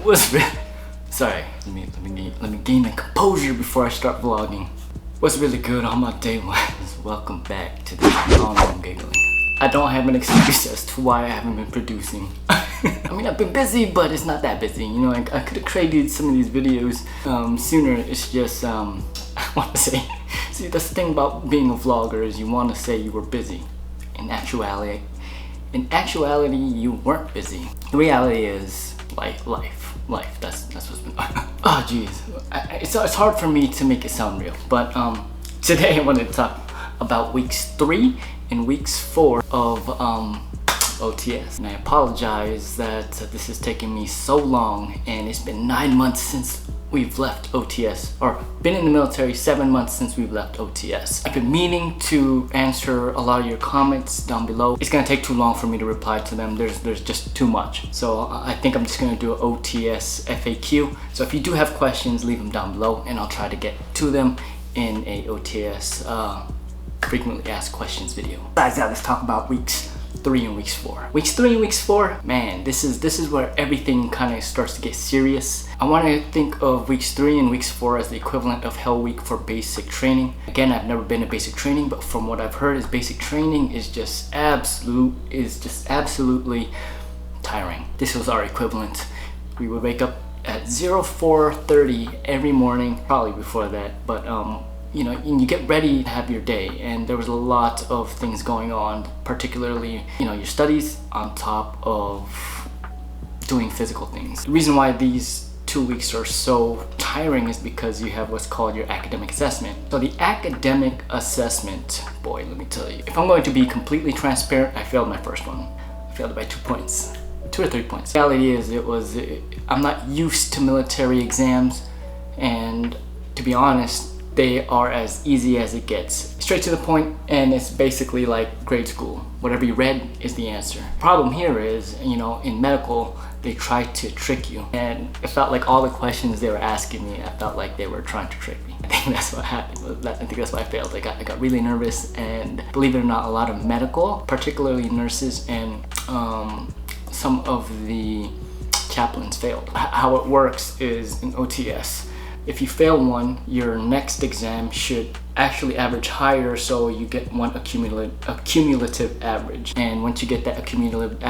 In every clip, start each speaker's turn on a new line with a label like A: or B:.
A: What's really... Sorry, let me gain my composure before I start vlogging. What's really good on my day one is welcome back to this long giggling. I don't have an excuse as to why I haven't been producing. I mean, I've been busy, but it's not that busy. You know, I could have created some of these videos sooner. It's just, I want to say, see, that's the thing about being a vlogger is you want to say you were busy. In actuality, you weren't busy. The reality is, life. That's what's been. Oh, jeez. It's hard for me to make it sound real, but today I wanted to talk about weeks 3 and weeks 4 of OTS. And I apologize that this is taking me so long, and it's been 9 months since we've left OTS, or been in the military 7 months since we've left OTS. I've been meaning to answer a lot of your comments down below. It's gonna take too long for me to reply to them. There's just too much. So I think I'm just gonna do an OTS FAQ. So if you do have questions, leave them down below and I'll try to get to them in a OTS frequently asked questions video. Besides that, let's talk about weeks 3 and weeks 4. Weeks 3 and weeks 4, man, this is where everything kind of starts to get serious. I want to think of weeks 3 and weeks 4 as the equivalent of Hell Week for basic training. Again, I've never been to basic training, but from what I've heard, is basic training is just absolutely tiring. This was our equivalent. We would wake up at 04:30 every morning, probably before that, but you know, you get ready to have your day, and there was a lot of things going on, particularly, you know, your studies on top of doing physical things. The reason why these 2 weeks are so tiring is because you have what's called your academic assessment. So the academic assessment, boy, let me tell you, if I'm going to be completely transparent, I failed my first one. I failed it by 2 points, 2 or 3 points. The reality is, I'm not used to military exams, and to be honest, they are as easy as it gets. Straight to the point, and it's basically like grade school. Whatever you read is the answer. Problem here is, you know, in medical, they try to trick you. And it felt like all the questions they were asking me, I felt like they were trying to trick me. I think that's what happened. I think that's why I failed. I got really nervous, and believe it or not, a lot of medical, particularly nurses and some of the chaplains failed. How it works is in OTS, if you fail one, your next exam should actually average higher, so you get a cumulative average. And once you get that cumulative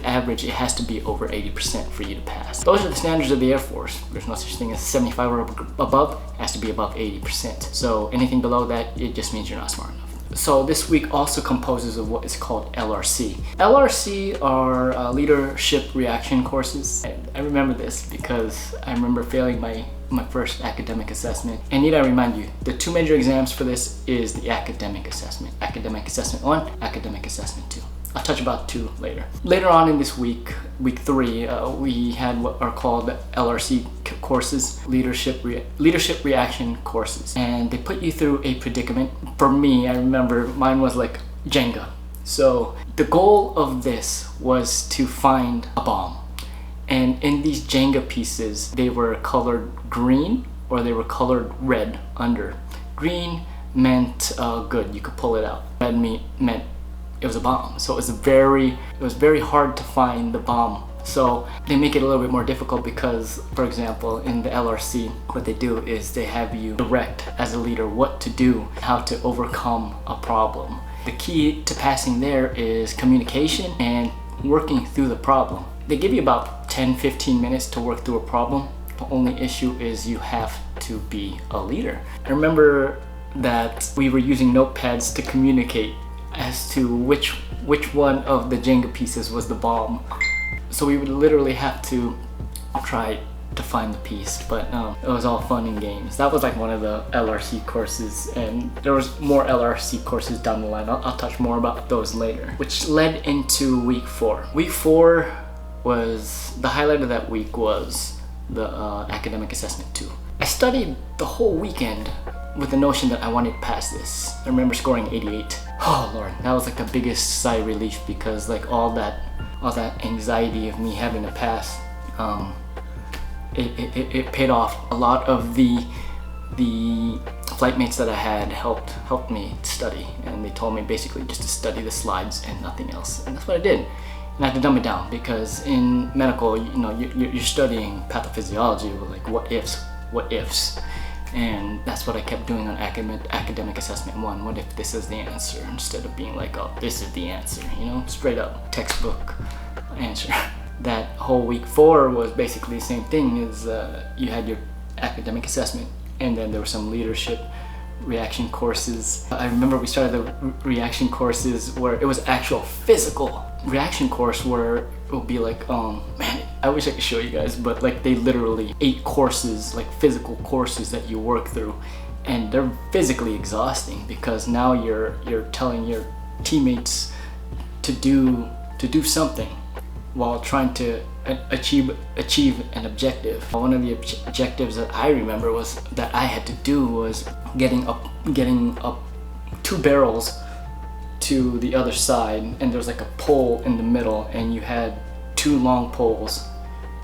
A: average, it has to be over 80% for you to pass. Those are the standards of the Air Force. There's no such thing as 75 or above. It has to be above 80%. So anything below that, it just means you're not smart enough. So this week also composes of what is called LRC. LRC are leadership reaction courses. I remember this because I remember failing my first academic assessment. And need I remind you, the 2 major exams for this is the academic assessment. Academic assessment 1, academic assessment 2. I'll touch about 2 later. Later on in this week, week 3, we had what are called LRC courses, leadership reaction courses. And they put you through a predicament. For me, I remember mine was like Jenga. So the goal of this was to find a bomb. And in these Jenga pieces, they were colored green or they were colored red under. Green meant good, you could pull it out. Red meant it was a bomb. So it was very hard to find the bomb. So they make it a little bit more difficult because, for example, in the LRC, what they do is they have you direct as a leader what to do, how to overcome a problem. The key to passing there is communication and working through the problem. They give you about 10-15 minutes to work through a problem. The only issue is you have to be a leader. I remember that we were using notepads to communicate as to which one of the Jenga pieces was the bomb. So we would literally have to try to find the piece, but it was all fun and games. That was like one of the LRC courses, and there was more LRC courses down the line. I'll touch more about those later, which led into week 4. Week 4 was, the highlight of that week was the academic assessment 2. I studied the whole weekend with the notion that I wanted to pass this. I remember scoring 88. Oh Lord, that was like the biggest sigh of relief, because like all that anxiety of me having to pass, it paid off. A lot of the flight mates that I had helped me study, and they told me basically just to study the slides and nothing else, and that's what I did. And I had to dumb it down because in medical, you know, you're studying pathophysiology with like what ifs, and that's what I kept doing on academic assessment 1. What if this is the answer, instead of being like, oh, this is the answer, you know, straight up textbook answer. That whole week 4 was basically the same thing. Is you had your academic assessment, and then there were some leadership reaction courses. I remember we started the reaction courses where it was actual physical reaction course where it would be like, man, I wish I could show you guys, but like they literally 8 courses, like physical courses that you work through, and they're physically exhausting because now you're telling your teammates to do something while trying to achieve an objective. One of the objectives that I remember was that I had to do was getting up 2 barrels to the other side, and there's like a pole in the middle, and you had 2 long poles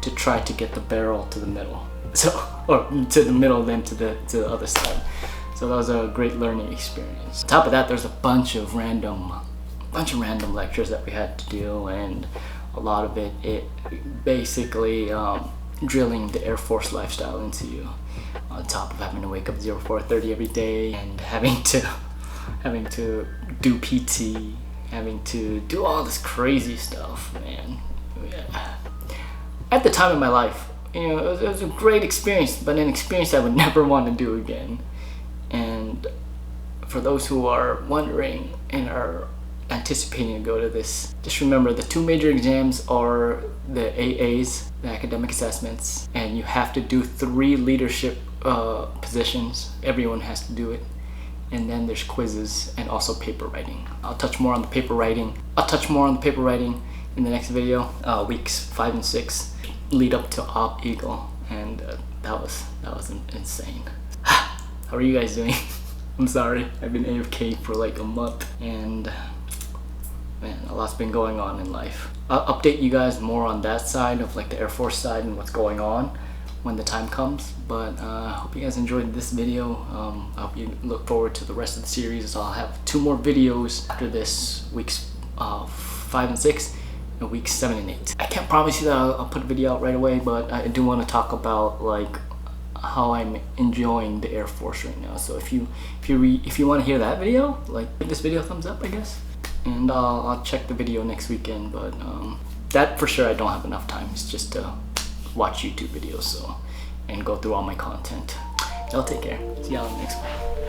A: to try to get the barrel to the middle, or to the middle, then to the other side. So that was a great learning experience. On top of that, there's a bunch of random lectures that we had to do, and a lot of it basically drilling the Air Force lifestyle into you, on top of having to wake up 04:30 every day and having to do PT, having to do all this crazy stuff, man. At the time of my life, you know, it was a great experience, but an experience I would never want to do again. And for those who are wondering and are anticipating to go to this, just remember the 2 major exams are the AAs, the academic assessments, and you have to do 3 leadership positions. Everyone has to do it. And then there's quizzes and also paper writing. I'll touch more on the paper writing in the next video. Weeks 5 and 6 lead up to Op Eagle, and that was insane. How are you guys doing? I'm sorry, I've been AFK for like a month, and man, a lot's been going on in life. I'll update you guys more on that side of like the Air Force side and what's going on when the time comes. But I hope you guys enjoyed this video. I hope you look forward to the rest of the series. I'll have 2 more videos after this, weeks 5 and 6 and weeks 7 and 8. I can't promise you that I'll put a video out right away, but I do want to talk about like how I'm enjoying the Air Force right now. So if you want to hear that video, like give this video a thumbs up, I guess, and I'll check the video next weekend. But that for sure I don't have enough time. It's just to watch YouTube videos and go through all my content. Y'all take care. See y'all in the next one.